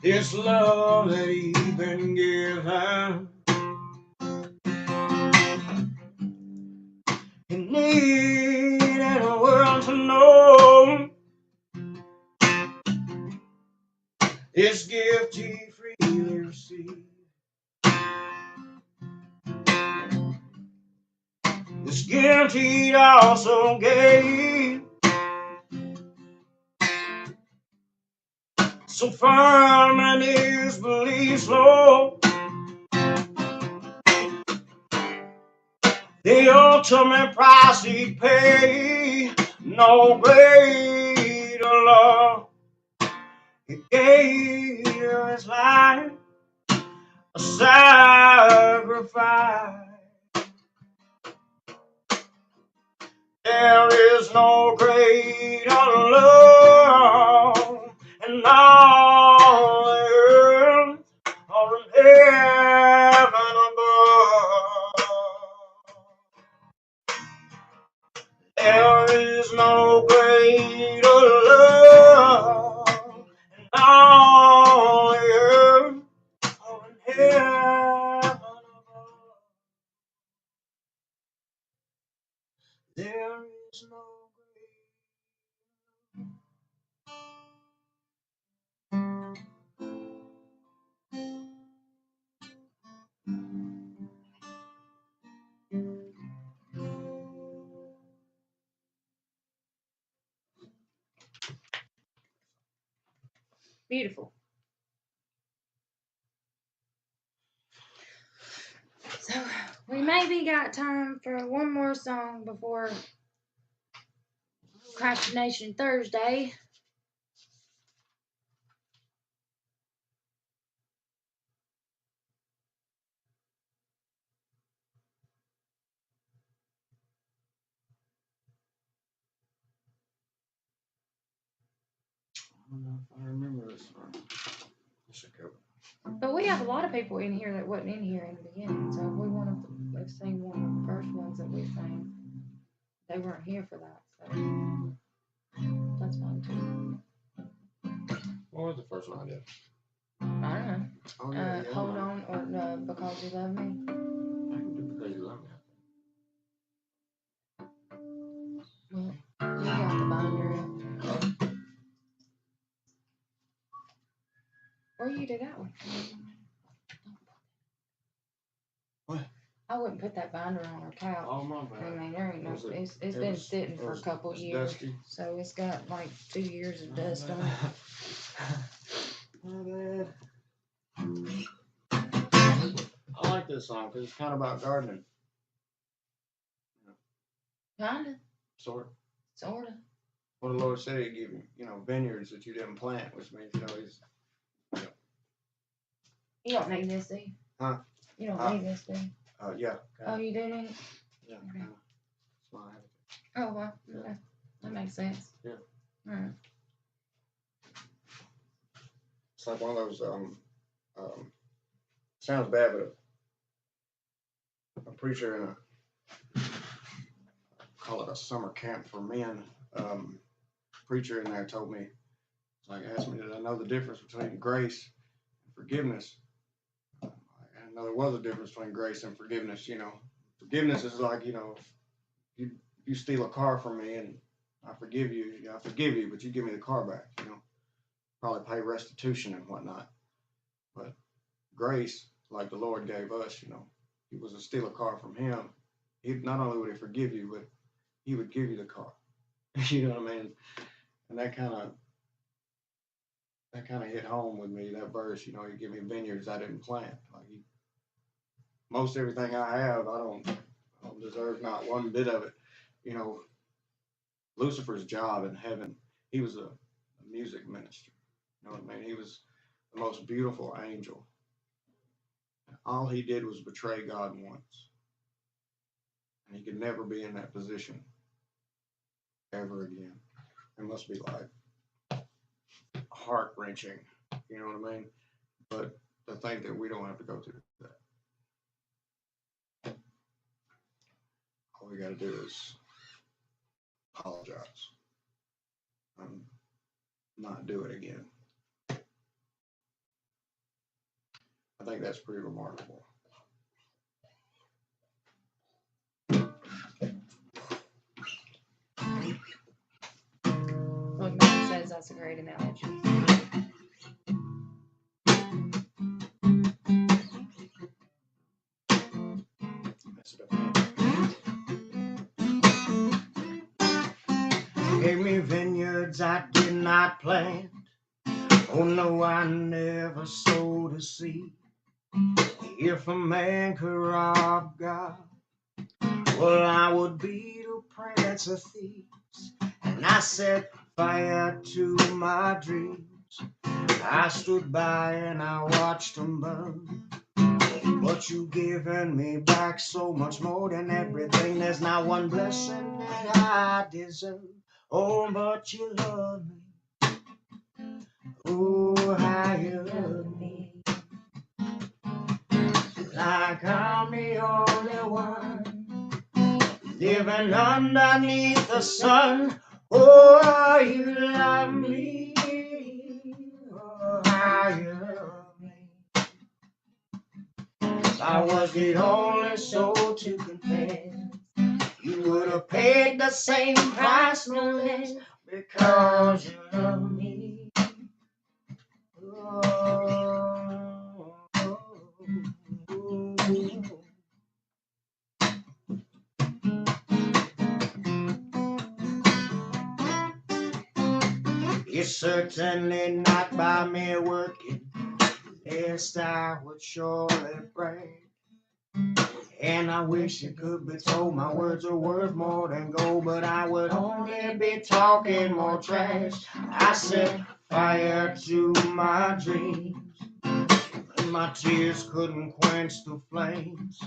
This love that he's been given, he needed the world to know. This gift he freely received. This gift he also gave. So firm in his beliefs, Lord, the ultimate price he'd pay. No greater love. He gave his life, a sacrifice. There is no greater love in all the earth or in heaven above. There is no greater love in all the earth or in heaven above. There is no Beautiful. So we maybe got time for one more song before Procrastination Thursday. I don't know if I remember this song. But we have a lot of people in here that wasn't in here in the beginning. So if we want to sing one of the first ones that we sang, they weren't here for that. So that's fine too. What was the first one I did? I don't know. Oh, yeah, Hold On or Because You Love Me. I can do Because You Love Me. Well, you got the binder up. Or you do that one. What? I wouldn't put that binder on our couch. Oh, my I bad. mean, there ain't no. Was it- It's it been was- sitting it for a was- couple it's years, dusty. so it's got like 2 years of dust on it. My bad. I like this song because it's kind of about gardening. Kinda, Sort. sorta. What the Lord said He'd give you, vineyards that you didn't plant, which means, He's. You don't need this, do you? Huh? You don't need this, do you? Yeah. Oh, you do need it? Yeah. Okay. That's why I have it. Oh, well, Yeah. okay. That makes sense. Yeah. Alright. It's like one of those, sounds bad, but a preacher in a, call it a summer camp for men, preacher in there told me, asked me, did I know the difference between grace and forgiveness? I know there was a difference between grace and forgiveness, Forgiveness is like, you steal a car from me and I forgive you, but you give me the car back, Probably pay restitution and whatnot. But grace, like the Lord gave us, He was to steal a car from Him. He not only would He forgive you, but He would give you the car. You know what I mean? And that kind of hit home with me. That verse, He give me vineyards I didn't plant. Most everything I have, I don't deserve not one bit of it. Lucifer's job in heaven, he was a music minister. You know what I mean? He was the most beautiful angel. All he did was betray God once. And he could never be in that position ever again. It must be like heart-wrenching, you know what I mean? But to think that we don't have to go through that. All we got to do is apologize and not do it again. I think that's pretty remarkable. Look, Mom says that's a great analogy. Gave me vineyards I did not plant. Oh no, I never sowed a seed. If a man could rob God, well, I would be the prince of thieves. And I set fire to my dreams. I stood by and I watched them burn. But you given me back so much more than everything. There's not one blessing that I deserve. Oh, but you love me. Oh, how you love me. Like I'm the only one living underneath the sun. Oh, you love me. Oh, how you love me. I was the only soul to confess. You would have paid the same price, no less, because you love me. Oh, it's certainly not by me working. Yes, I would surely break. And I wish it could be told my words are worth more than gold, but I would only be talking more trash. I set fire to my dreams, and my tears couldn't quench the flames.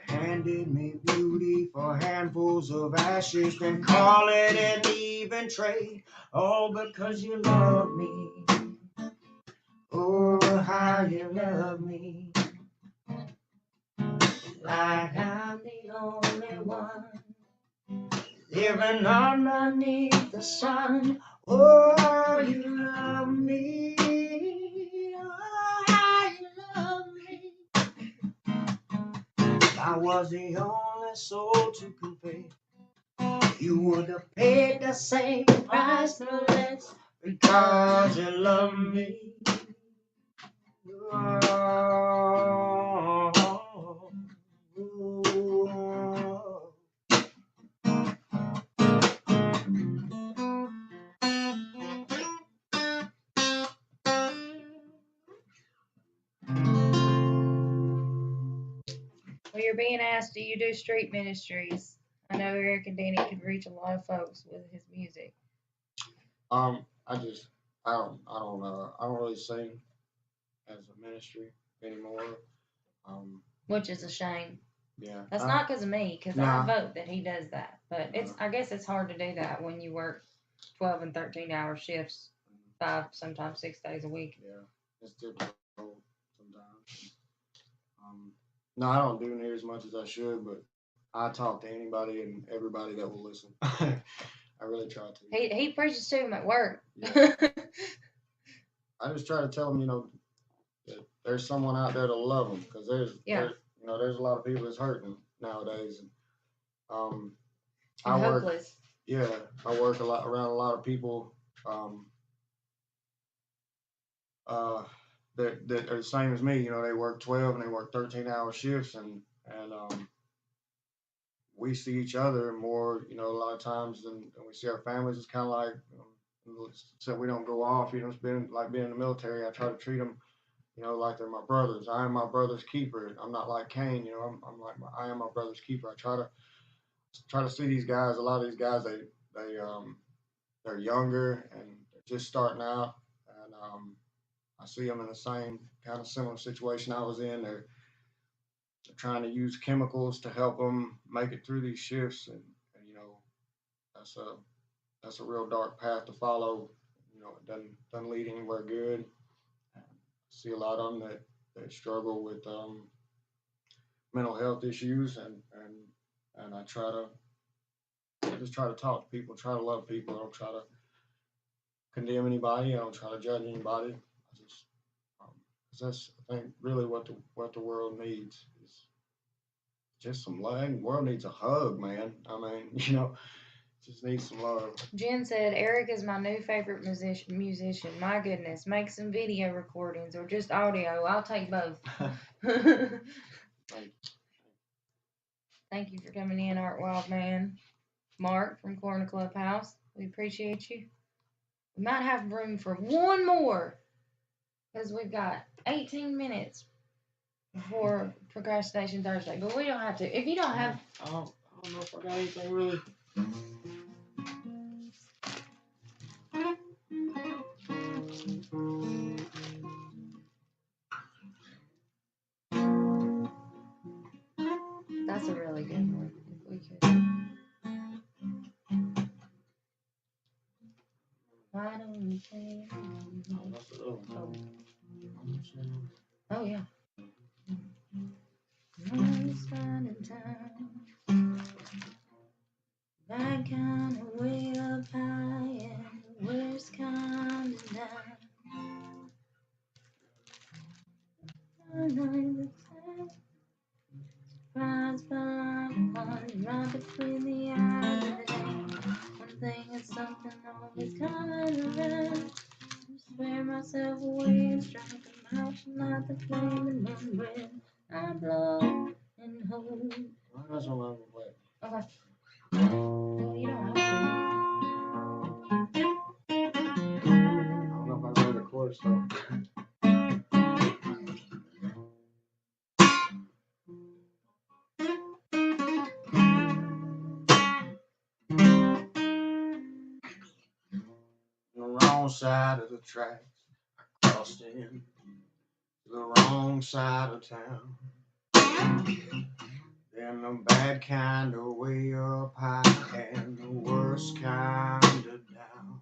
Handed me beauty for handfuls of ashes, then call it an even trade, all because you love me. Oh, how you love me. Like I'm the only one living underneath the sun. Oh, you love me. Oh, how you love me. I was the only soul to confess. You would have paid the same price, no less, because you love me. Oh, Well, you're being asked, do you do street ministries? I know Eric and Danny could reach a lot of folks with his music. I don't really sing as a ministry anymore. Which is a shame. Yeah. That's not because of me, because Nah. I vote that he does that. But I guess it's hard to do that when you work 12 and 13-hour shifts, 5, sometimes 6 days a week. Yeah, it's difficult sometimes. No, I don't do near as much as I should, but I talk to anybody and everybody that will listen. I really try to. He preaches to him at work. Yeah. I just try to tell them, that there's someone out there to love them, because there's a lot of people that's hurting nowadays. And, I work. Hopeless. Yeah, I work around a lot of people. That are the same as me. They work 12 and they work 13-hour shifts, and we see each other more, a lot of times than we see our families. It's kind of like, so we don't go off. It's been like being in the military. I try to treat them, like they're my brothers. I am my brother's keeper. I'm not like Cain. I'm like I am my brother's keeper. I try to see these guys. A lot of these guys, they're younger and they're just starting out, and I see them in the same kind of similar situation I was in. They're trying to use chemicals to help them make it through these shifts, and that's a real dark path to follow. It doesn't lead anywhere good. I see a lot of them that struggle with mental health issues, and I just try to talk to people, try to love people. I don't try to condemn anybody. I don't try to judge anybody. I just, 'cause that's, I think, really what the world needs is just some love. The world needs a hug, man. I mean, just needs some love. Jen said, Eric is my new favorite musician. My goodness, make some video recordings or just audio. I'll take both. Thank you for coming in, Art Wild Man. Mark from Corner Clubhouse, we appreciate you. We might have room for one more because we've got 18 minutes before Procrastination Thursday, but we don't have to. If you don't have, I don't know if I got anything really. Oh, that's the other one. Oh, yeah. Worst kind of time, that kind of way up high, and the worst kind of night. Surprised by life, one right between the eyes of the day. One thing is something always coming around. I swear myself away and strike a match and light the flame in one breath. I blow and hold. That's what I'm play. Okay. Well, you don't have to. I don't know if I read the chorus though. The wrong side of the tracks, I crossed in the wrong side of town. Then the bad kind of way up high and the worst kind of down.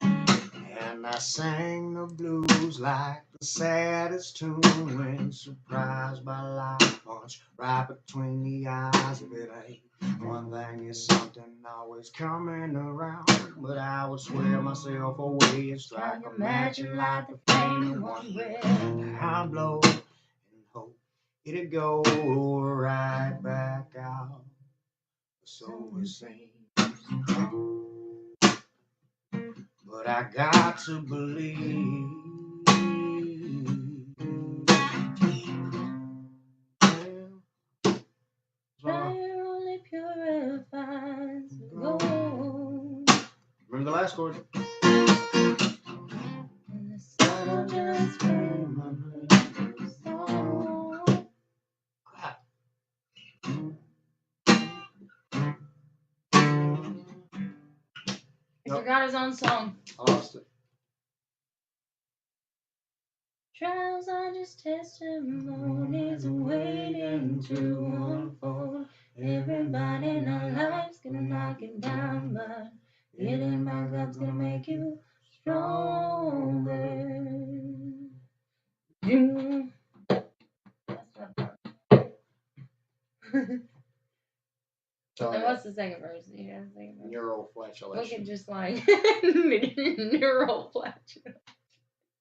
And I sang the blues like the saddest tune when surprised by life punch right between the eyes of it ain't. One thing is something always coming around, but I would swear myself away and strike a match and light the flame in one breath. I blow and hope it'd go right back out. So it seems. But I got to believe. Fire only purifies gold. Remember the last chord? And the sun just made my brain so. He forgot his own song. I lost it. Trials are just testimonies waiting to unfold. Everybody in our lives gonna knock it down, but getting back up's gonna make you stronger. You. That's my part. And what's the second verse? You know, the second verse. Neuroflatulation. We can just like neuroflatulation.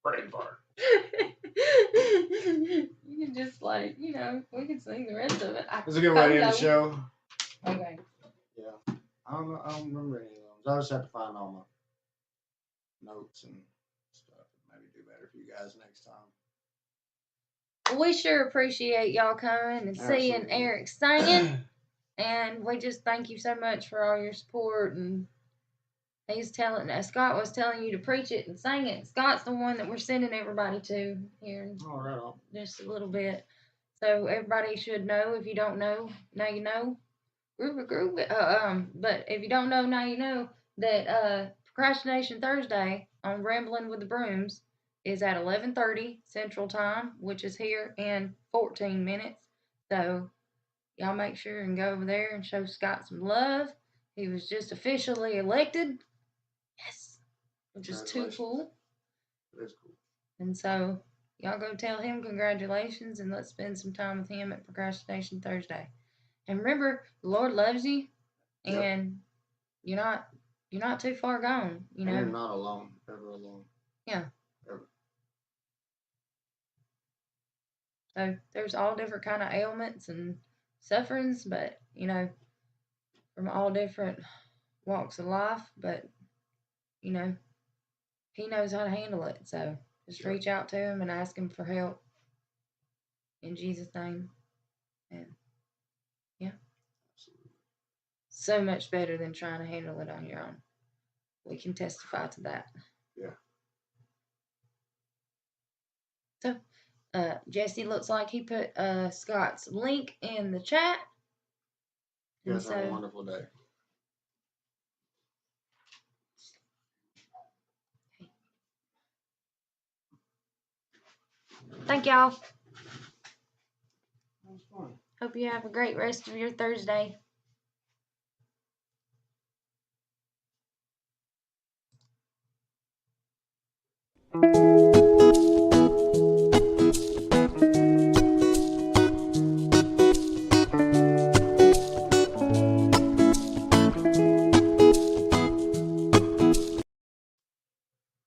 Brain fart. You can just like, you know, we can sing the rest of it. It's a good way to end the show. Okay. Yeah. I don't know. I don't remember any of those. I just have to find all my notes and stuff and maybe do better for you guys next time. We sure appreciate y'all coming and seeing Absolutely. Eric singing. And we just thank you so much for all your support. And he's telling us, Scott was telling you to preach it and sing it. Scott's the one that we're sending everybody to here in All right. On. just a little bit. So everybody should know. If you don't know, now you know. But if you don't know, now you know that Procrastination Thursday on Rambling with the Brooms is at 11:30 Central Time, which is here in 14 minutes. So y'all make sure and go over there and show Scott some love. He was just officially elected. Yes. Which is too cool. It is cool. And so y'all go tell him congratulations and let's spend some time with him at Procrastination Thursday. And remember, the Lord loves you and you're not too far gone, you know. And you're not alone, ever alone. Yeah. Ever. So there's all different kind of ailments and sufferings, but you know, from all different walks of life, but you know, he knows how to handle it. So just reach out to him and ask him for help in Jesus' name. And yeah. Absolutely. So much better than trying to handle it on your own. We can testify to that. Yeah. So Jesse looks like he put Scott's link in the chat. You guys have a wonderful day. Thank y'all. That was fun. Hope you have a great rest of your Thursday. Amen.